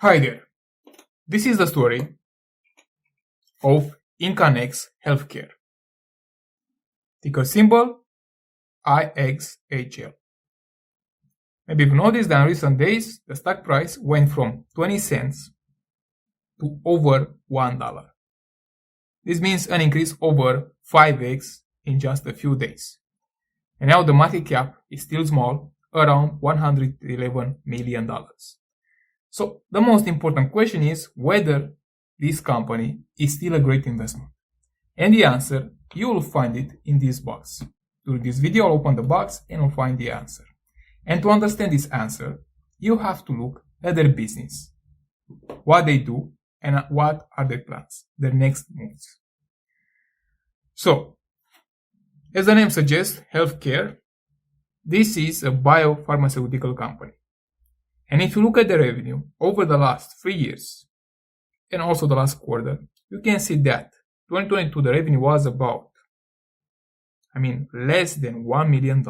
Hi there. This is the story of Incannex Healthcare. Ticker symbol IXHL. Maybe you've noticed that in recent days, the stock price went from 20 cents to over $1. This means an increase over 5x in just a few days. And now the market cap is still small, around $111 million. So the most important question is whether this company is still a great investment. And the answer, you will find it in this box. During this video, I'll open the box and I'll find the answer. And to understand this answer, you have to look at their business, what they do, and what are their plans, their next moves. So, as the name suggests, healthcare, this is a biopharmaceutical company. And if you look at the revenue over the last 3 years, and also the last quarter, you can see that 2022, the revenue was about, less than $1 million,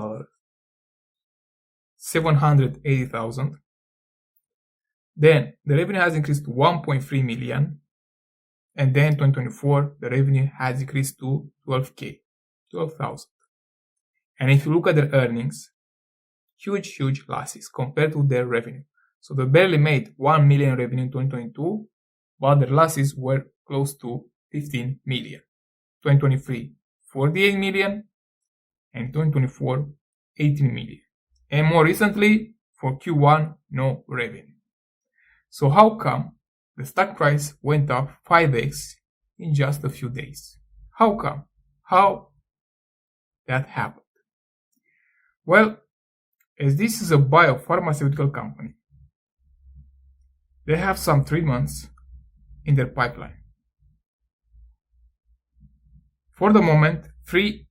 780,000. Then the revenue has increased to 1.3 million. And then 2024, the revenue has increased to 12,000. And if you look at their earnings, huge losses compared to their revenue. So they barely made 1 million revenue in 2022, but their losses were close to 15 million. 2023, 48 million, and 2024, 18 million. And more recently, for Q1, no revenue. So how come the stock price went up 5x in just a few days? How come? How that happened? Well, as this is a biopharmaceutical company, they have some treatments in their pipeline. For the moment, three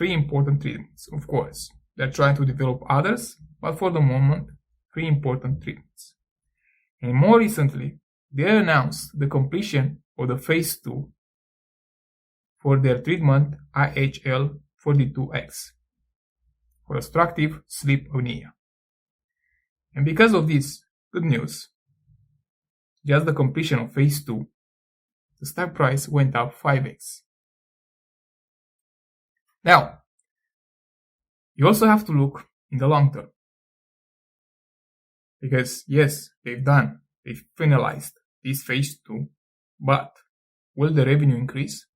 important treatments, of course. They're trying to develop others, but for the moment, 3 important treatments. And more recently, they announced the completion of the phase 2 for their treatment IXHL 42X for obstructive sleep apnea. And because of this good news, just the completion of phase 2, the stock price went up 5x. Now, you also have to look in the long term. Because yes, they've finalized this phase 2, but will the revenue increase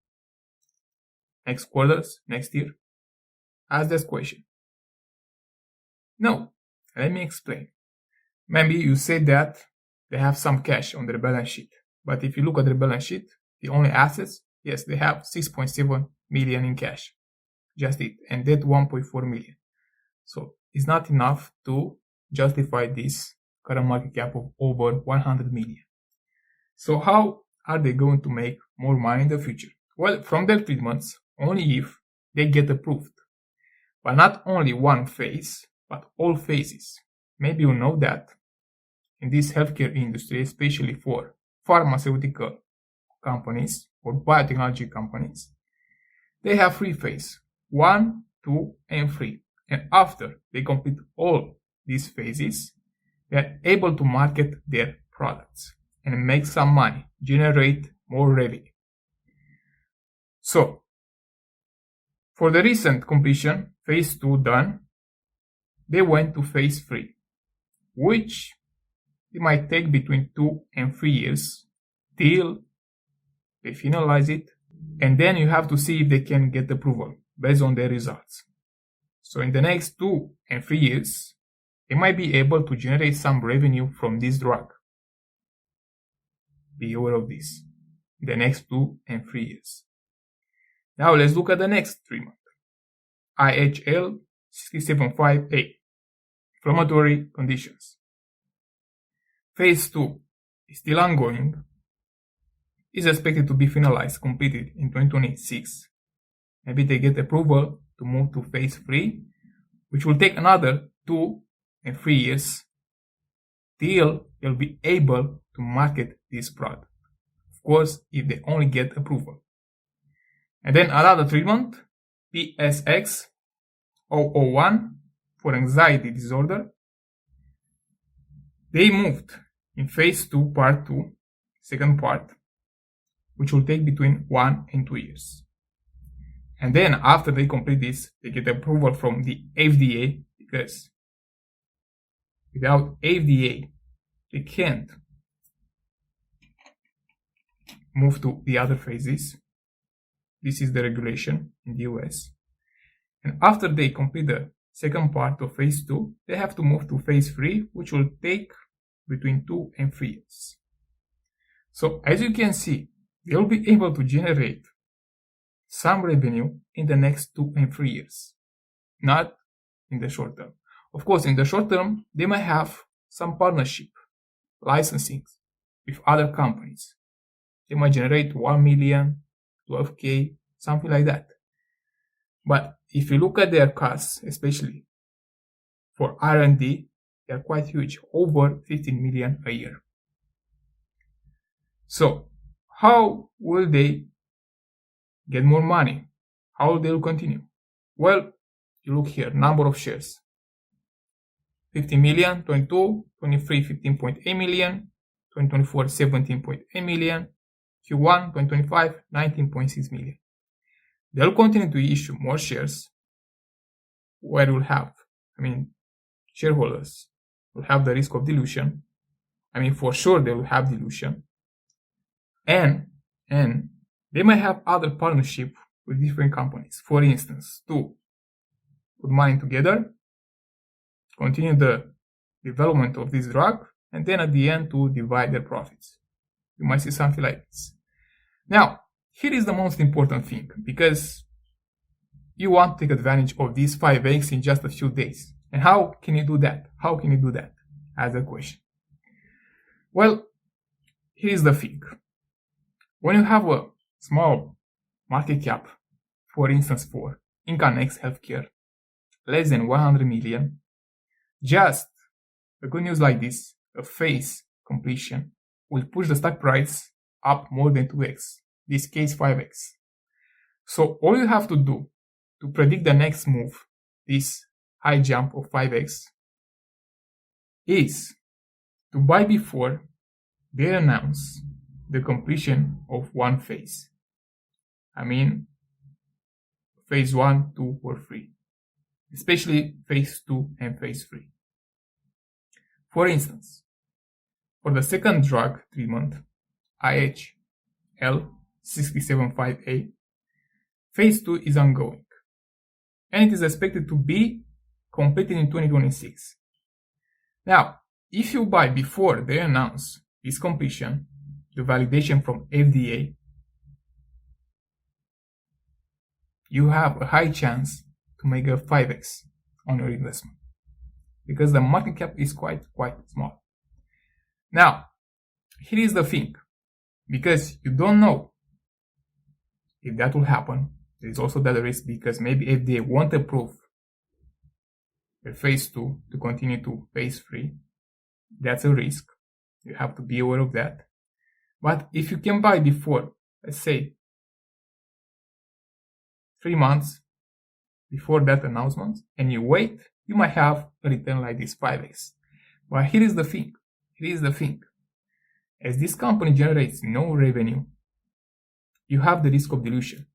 next quarters, next year? Ask this question. No, let me explain. Maybe you say that they have some cash on their balance sheet, but if you look at their balance sheet, the only assets, yes, they have 6.7 million in cash, just it, and debt 1.4 million. So it's not enough to justify this current market cap of over 100 million. So how are they going to make more money in the future? Well, from their treatments, only if they get approved. But not only one phase, but all phases. Maybe you know that in this healthcare industry, especially for pharmaceutical companies or biotechnology companies, they have 3 phases, 1, 2, and 3. And after they complete all these phases, they are able to market their products and make some money, generate more revenue. So, for the recent completion, phase 2 done, they went to phase 3, which it might take between 2 and 3 years till they finalize it, and then you have to see if they can get approval based on their results. So in the next 2 and 3 years, they might be able to generate some revenue from this drug. Be aware of this. In the next 2 and 3 years. Now let's look at the next treatment. IXHL 675A. Inflammatory conditions. Phase 2 is still ongoing. Is expected to be finalized, completed in 2026. Maybe they get approval to move to phase 3, which will take another 2 and 3 years till they'll be able to market this product. Of course, if they only get approval. And then another treatment, PSX 001 for anxiety disorder. They moved in phase 2, part 2, second part, which will take between 1 and 2 years. And then after they complete this, they get approval from the FDA, because without FDA, they can't move to the other phases. This is the regulation in the US. And after they complete the second part of phase 2, they have to move to phase 3, which will take between 2 and 3 years. So as you can see, they will be able to generate some revenue in the next 2 and 3 years, not in the short term. Of course, in the short term, they might have some partnership, licensing with other companies. They might generate 1 million, 12K, something like that. But if you look at their costs, especially for R&D, they are quite huge, over 15 million a year. So how will they get more money? How they will continue? Well, you look here, number of shares. 15 million, 22, 23, 15.8 million, 2024, 17.8 million, Q1, 2025, 19.6 million. They'll continue to issue more shares, where we'll have, shareholders will have the risk of dilution. For sure they will have dilution. And they might have other partnership with different companies. For instance, to put money together, continue the development of this drug, and then at the end to divide their profits. You might see something like this. Now, here is the most important thing, because you want to take advantage of these 5x in just a few days. And how can you do that? How can you do that? As a question. Well, here is the thing. When you have a small market cap, for instance for Incannex healthcare, less than 100 million, just a good news like this, a phase completion, will push the stock price up more than 2x, this case 5x. So all you have to do to predict the next move, this high jump of 5x, is to buy before they announce the completion of one phase. Phase 1, 2, or 3. Especially phase 2 and phase 3. For instance, for the second drug treatment, IXHL 675A, phase 2 is ongoing, and it is expected to be completed in 2026. Now, if you buy before they announce this completion, the validation from FDA, you have a high chance to make a 5x on your investment, because the market cap is quite small. Now, here is the thing, because you don't know if that will happen. There is also that risk, because maybe FDA won't approve the phase 2 to continue to phase 3. That's a risk. You have to be aware of that. But if you can buy before, let's say 3 months before that announcement, and you wait, you might have a return like this 5x. But here is the thing. As this company generates no revenue, you have the risk of dilution,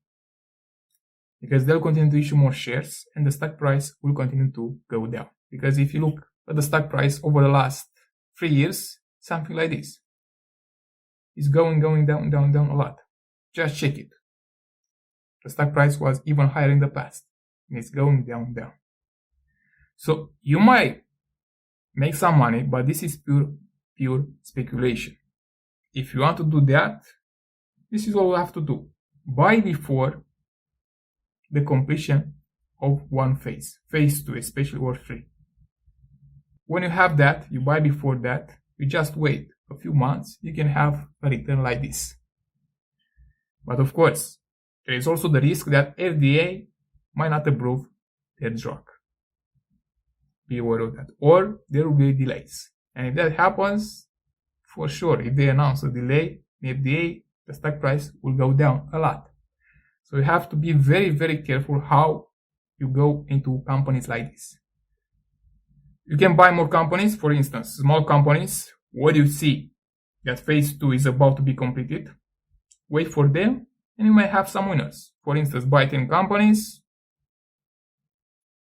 because they'll continue to issue more shares and the stock price will continue to go down. Because if you look at the stock price over the last 3 years, something like this, it's going down a lot. Just check it. The stock price was even higher in the past, and it's going down. So you might make some money, but this is pure speculation. If you want to do that, this is what you have to do. Buy before the completion of one phase 2 especially, or 3. When you have that, you buy before that, you just wait a few months, you can have a return like this. But of course, there is also the risk that FDA might not approve their drug. Be aware of that. Or there will be delays. And if that happens, for sure, if they announce a delay, the FDA, the stock price will go down a lot. So you have to be very, very careful how you go into companies like this. You can buy more companies, for instance, small companies when you see that phase 2 is about to be completed, wait for them and you may have some winners. For instance, buy 10 companies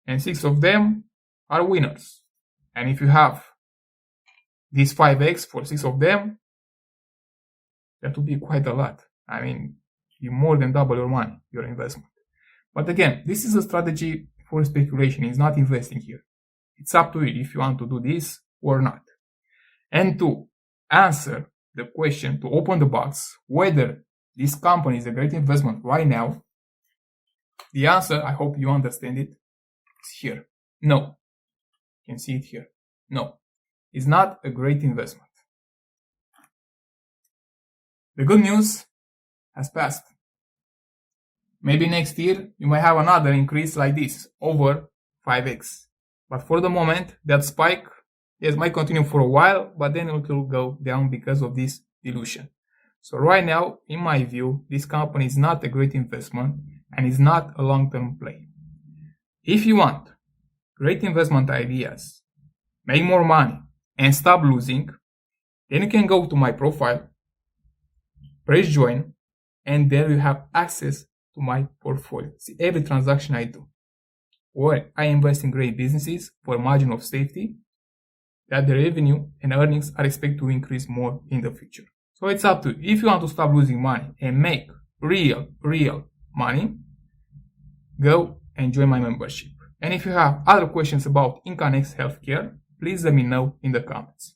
and 6 of them are winners. And if you have this 5x for 6 of them, that would be quite a lot. I mean, you more than double your money, your investment. But again, this is a strategy for speculation. It's not investing here. It's up to you if you want to do this or not. And to answer the question, to open the box, whether this company is a great investment right now, the answer, I hope you understand it, is here. No. You can see it here. No. It's not a great investment. The good news has passed. Maybe next year you might have another increase like this, over 5x. But for the moment, that spike, yes, might continue for a while, but then it will go down because of this dilution. So right now, in my view, this company is not a great investment and is not a long-term play. If you want great investment ideas, make more money, and stop losing, then you can go to my profile, press join, and there you have access to my portfolio. See every transaction I do, where I invest in great businesses for a margin of safety, that the revenue and earnings are expected to increase more in the future. So it's up to you. If you want to stop losing money and make real money, go and join my membership. And if you have other questions about Incannex Healthcare, please let me know in the comments.